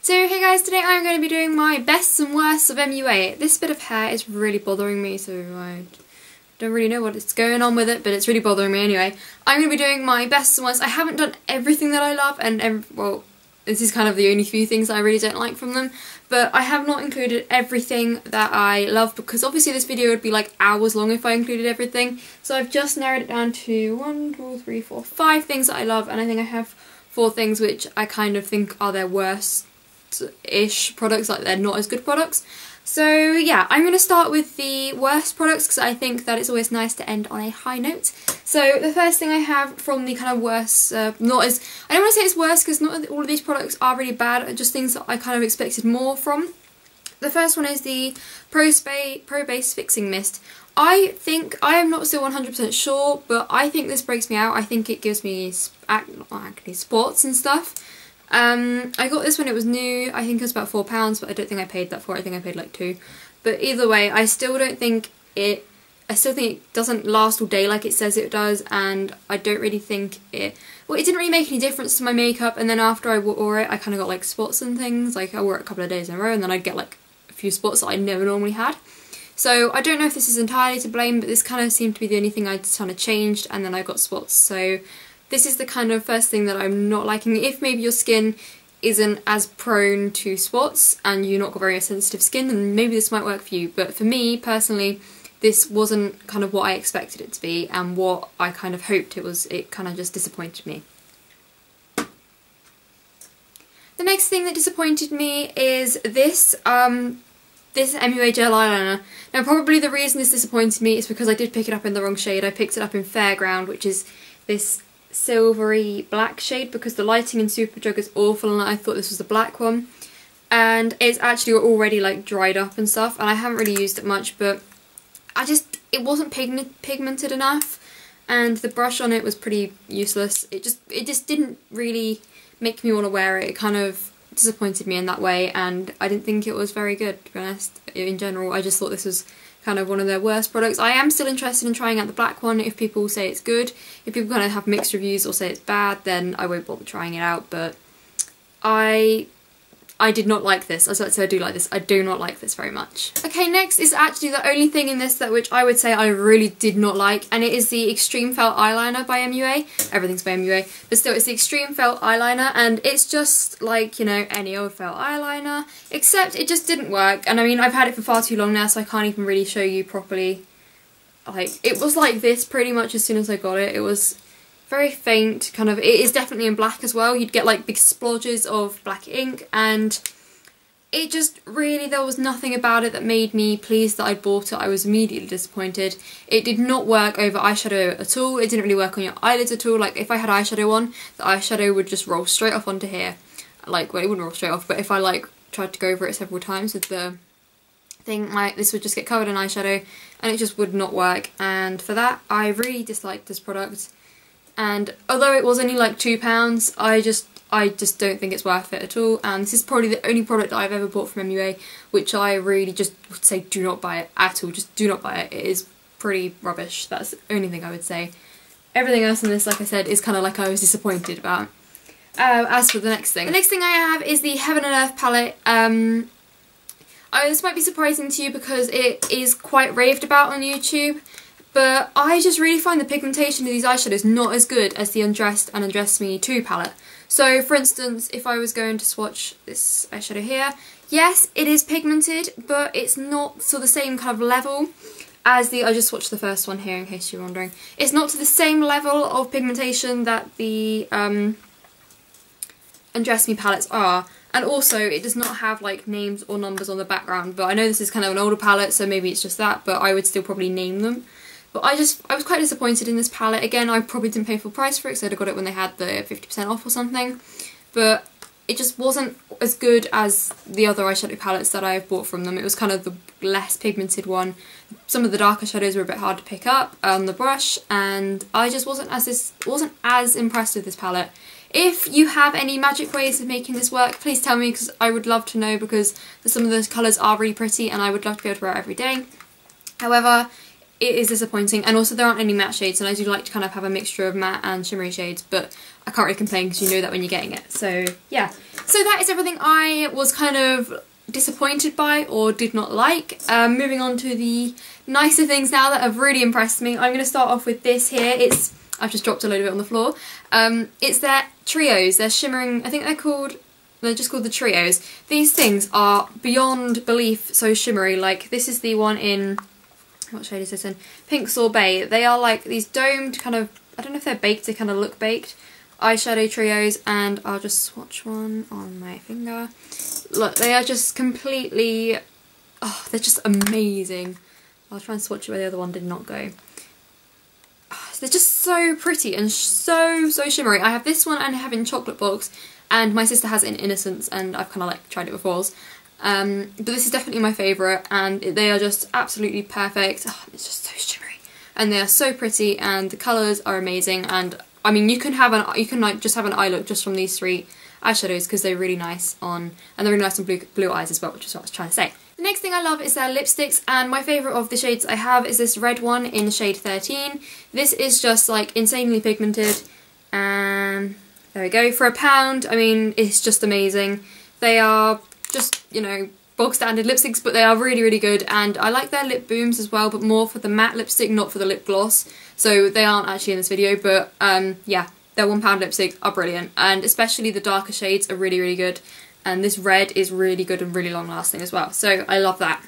So hey guys, today I'm going to be doing my best and worst of MUA. This bit of hair is really bothering me, so I don't really know what's going on with it, but it's really bothering me anyway. I'm going to be doing my best and worst. I haven't done everything that I love, and well, this is kind of the only few things that I really don't like from them, but I have not included everything that I love because obviously this video would be like hours long if I included everything. So I've just narrowed it down to 1, 2, 3, 4, 5 things that I love, and I think I have 4 things which I kind of think are their worst-ish products, like they're not as good products. So yeah, I'm going to start with the worst products because I think that it's always nice to end on a high note. So the first thing I have from the kind of worst, I don't want to say it's worst because not all of these products are really bad, just things that I kind of expected more from. The first one is the Pro Base Fixing Mist. I am not still 100% sure, but I think this breaks me out. I think it gives me acne spots and stuff. I got this when it was new. I think it was about £4, but I don't think I paid that for it. I think I paid like 2. But either way, I still think it doesn't last all day like it says it does, and I don't really think it didn't really make any difference to my makeup. And then after I wore it, I kind of got like spots and things. Like I wore it a couple of days in a row, and then I'd get like a few spots that I never normally had. So I don't know if this is entirely to blame, but this kind of seemed to be the only thing I kind of changed, and then I got spots. So this is the kind of first thing that I'm not liking. If maybe your skin isn't as prone to spots and you're not got very sensitive skin, then maybe this might work for you. But for me, personally, this wasn't kind of what I expected it to be and what I kind of hoped it was. It kind of just disappointed me. The next thing that disappointed me is this MUA gel eyeliner. Now probably the reason this disappointed me is because I did pick it up in the wrong shade. I picked it up in Fairground, which is this silvery black shade, because the lighting in Superdrug is awful and I thought this was the black one, and it's actually already like dried up and stuff, and I haven't really used it much, but it wasn't pigmented enough, and the brush on it was pretty useless. It just didn't really make me want to wear it. It kind of disappointed me in that way, and I didn't think it was very good, to be honest. In general, I just thought this was kind of one of their worst products. I am still interested in trying out the black one if people say it's good. If people kind of have mixed reviews or say it's bad, then I won't bother trying it out, but I did not like this. I do like this. I do not like this very much. Okay, next is actually the only thing in this which I would say I really did not like, and it is the Extreme Felt Eyeliner by MUA. Everything's by MUA, but still, it's the Extreme Felt Eyeliner, and it's just like, you know, any old felt eyeliner, except it just didn't work. And I mean, I've had it for far too long now, so I can't even really show you properly. Like, it was like this pretty much as soon as I got it. It was very faint, kind of. It is definitely in black as well. You'd get like big splodges of black ink, and it just really, there was nothing about it that made me pleased that I bought it. I was immediately disappointed. It did not work over eyeshadow at all. It didn't really work on your eyelids at all. Like if I had eyeshadow on, the eyeshadow would just roll straight off onto here. Like, well, it wouldn't roll straight off, but if I like tried to go over it several times with the thing, like this would just get covered in eyeshadow, and it just would not work. And for that, I really disliked this product. And although it was only like £2, I just don't think it's worth it at all, and this is probably the only product that I've ever bought from MUA which I really just would say do not buy it at all. Just do not buy it. It is pretty rubbish. That's the only thing I would say. Everything else in this, like I said, is kind of like I was disappointed about. As for the next thing I have is the Heaven and Earth palette. This might be surprising to you because it is quite raved about on YouTube, but I just really find the pigmentation of these eyeshadows not as good as the Undressed and Undress Me 2 palette. So for instance, if I was going to swatch this eyeshadow here, yes, it is pigmented, but it's not to the same kind of level as the, I just swatched the first one here in case you're wondering. It's not to the same level of pigmentation that the Undress Me palettes are. And also, it does not have like names or numbers on the background, but I know this is kind of an older palette, so maybe it's just that, but I would still probably name them. But I was quite disappointed in this palette. Again, I probably didn't pay full price for it because I'd have got it when they had the 50% off or something. But it just wasn't as good as the other eyeshadow palettes that I've bought from them. It was kind of the less pigmented one. Some of the darker shadows were a bit hard to pick up on the brush, and I just wasn't as impressed with this palette. If you have any magic ways of making this work, please tell me, because I would love to know, because some of those colours are really pretty and I would love to be able to wear it every day. However, it is disappointing, and also there aren't any matte shades, and I do like to kind of have a mixture of matte and shimmery shades, but I can't really complain because you know that when you're getting it. So yeah, so that is everything I was kind of disappointed by or did not like. Moving on to the nicer things now that have really impressed me. I'm going to start off with this here. I've just dropped a load of it on the floor. It's their Trios. They're shimmering, I think they're just called the Trios. These things are beyond belief so shimmery. Like, this is the one in, what shade is this in? Pink Sorbet. They are like these domed kind of, I don't know if they're baked, they kind of look baked, eyeshadow trios, and I'll just swatch one on my finger. Look, they are just completely, oh, they're just amazing. I'll try and swatch it where the other one did not go. Oh, they're just so pretty and so shimmery. I have this one and I have it in chocolate box, and my sister has it in Innocence, and I've kind of like tried it before. But this is definitely my favourite, and they are just absolutely perfect. Oh, it's just so shimmery, and they are so pretty, and the colours are amazing. And I mean, you can like just have an eye look just from these three eyeshadows because they're really nice on, and they're really nice on blue eyes as well, which is what I was trying to say. The next thing I love is their lipsticks, and my favourite of the shades I have is this red one in shade 13. This is just like insanely pigmented, and there we go. For £1, I mean, it's just amazing. They are just, you know, bog standard lipsticks, but they are really good, and I like their lip booms as well, but more for the matte lipstick, not for the lip gloss. So they aren't actually in this video, but yeah, their £1 lipsticks are brilliant, and especially the darker shades are really good. And this red is really good and really long lasting as well, so I love that.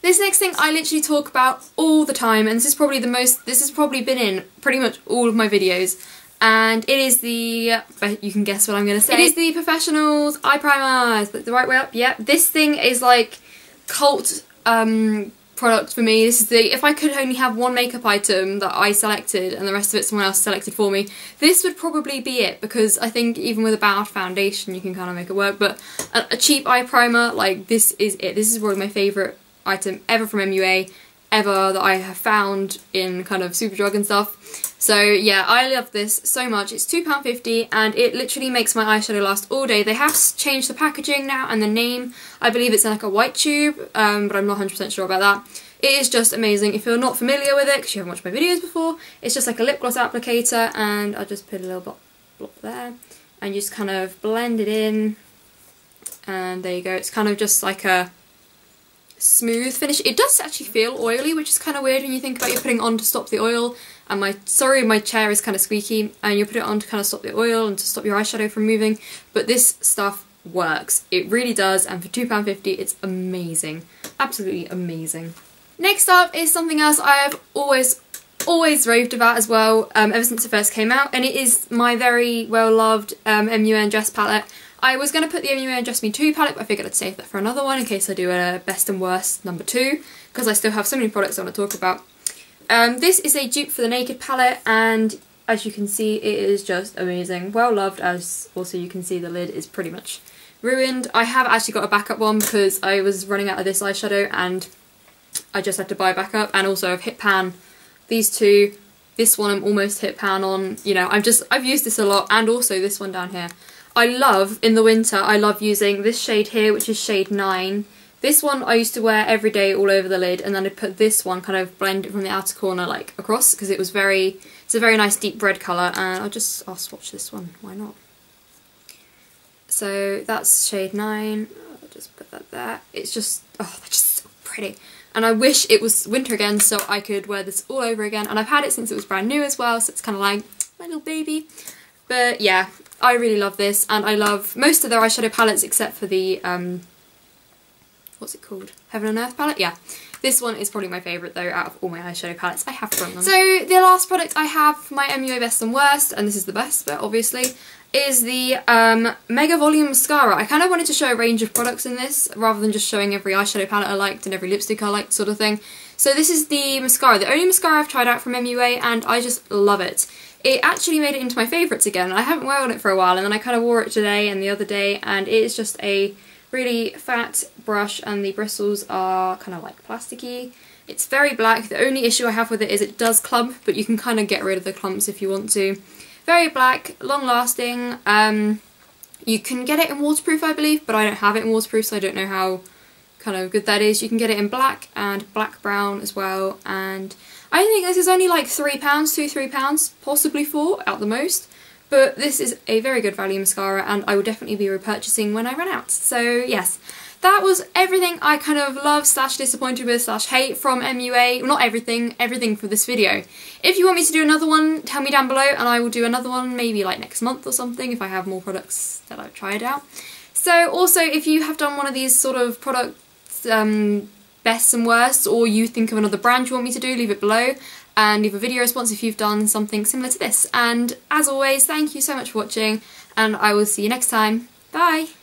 This next thing I literally talk about all the time, and this is probably this has probably been in pretty much all of my videos, and it is the, you can guess what I'm going to say. It is the Professionals Eye Primer. Is that the right way up? Yeah. This thing is like cult product for me. This is the, if I could only have one makeup item that I selected and the rest of it someone else selected for me, this would probably be it, because I think even with a bad foundation you can kind of make it work, but a cheap eye primer, like, this is it. This is probably my favourite item ever from MUA, ever, that I have found in kind of Superdrug and stuff. So yeah, I love this so much. It's £2.50 and it literally makes my eyeshadow last all day. They have changed the packaging now and the name. I believe it's in like a white tube, but I'm not 100% sure about that. It is just amazing. If you're not familiar with it, because you haven't watched my videos before, it's just like a lip gloss applicator, and I'll just put a little block there, and you just kind of blend it in, and there you go. It's kind of just like a smooth finish. It does actually feel oily, which is kind of weird when you think about you're putting it on to stop the oil, and my chair is kind of squeaky, and you put it on to kind of stop the oil and to stop your eyeshadow from moving, but this stuff works. It really does, and for £2.50 it's amazing. Absolutely amazing. Next up is something else I have always raved about as well, ever since it first came out, and it is my very well loved MUA Undress palette. I was going to put the MUA Undress Me 2 palette, but I figured I'd save that for another one in case I do a Best and Worst number 2, because I still have so many products I want to talk about. This is a dupe for the Naked palette, and as you can see it is just amazing. Well loved, as also you can see the lid is pretty much ruined. I have actually got a backup one because I was running out of this eyeshadow and I just had to buy a backup, and also I've hit pan these two. This one I'm almost hit pan on, you know, I've used this a lot, and also this one down here. I love, in the winter, I love using this shade here, which is shade 9. This one I used to wear every day all over the lid, and then I'd put this one, kind of blend it from the outer corner like across, because it's a very nice deep red colour, and I'll swatch this one, why not? So that's shade 9, I'll just put that there. It's just, oh, they're just so pretty. And I wish it was winter again so I could wear this all over again, and I've had it since it was brand new as well, so it's kind of like my little baby. But yeah, I really love this, and I love most of their eyeshadow palettes except for the, what's it called? Heaven and Earth palette? Yeah. This one is probably my favourite though out of all my eyeshadow palettes I have from them. So the last product I have for my MUA Best and Worst, and this is the best bit obviously, is the Mega Volume Mascara. I kind of wanted to show a range of products in this rather than just showing every eyeshadow palette I liked and every lipstick I liked sort of thing. So this is the mascara, the only mascara I've tried out from MUA, and I just love it. It actually made it into my favourites again. I haven't worn it for a while, and then I kind of wore it today and the other day, and it is just a really fat brush, and the bristles are kind of like plasticky. It's very black. The only issue I have with it is it does clump, but you can kind of get rid of the clumps if you want to. Very black, long lasting. You can get it in waterproof I believe, but I don't have it in waterproof, so I don't know how kind of good that is. You can get it in black and black brown as well, and I think this is only like £3, £2–3, possibly £4 at the most. But this is a very good value mascara, and I will definitely be repurchasing when I run out. So yes, that was everything I kind of love / disappointed with / hate from MUA. Well, not everything, everything for this video. If you want me to do another one, tell me down below and I will do another one maybe like next month or something if I have more products that I've tried out. So also, if you have done one of these sort of product bests and worsts, or you think of another brand you want me to do, leave it below. And leave a video response if you've done something similar to this. And as always, thank you so much for watching, and I will see you next time. Bye!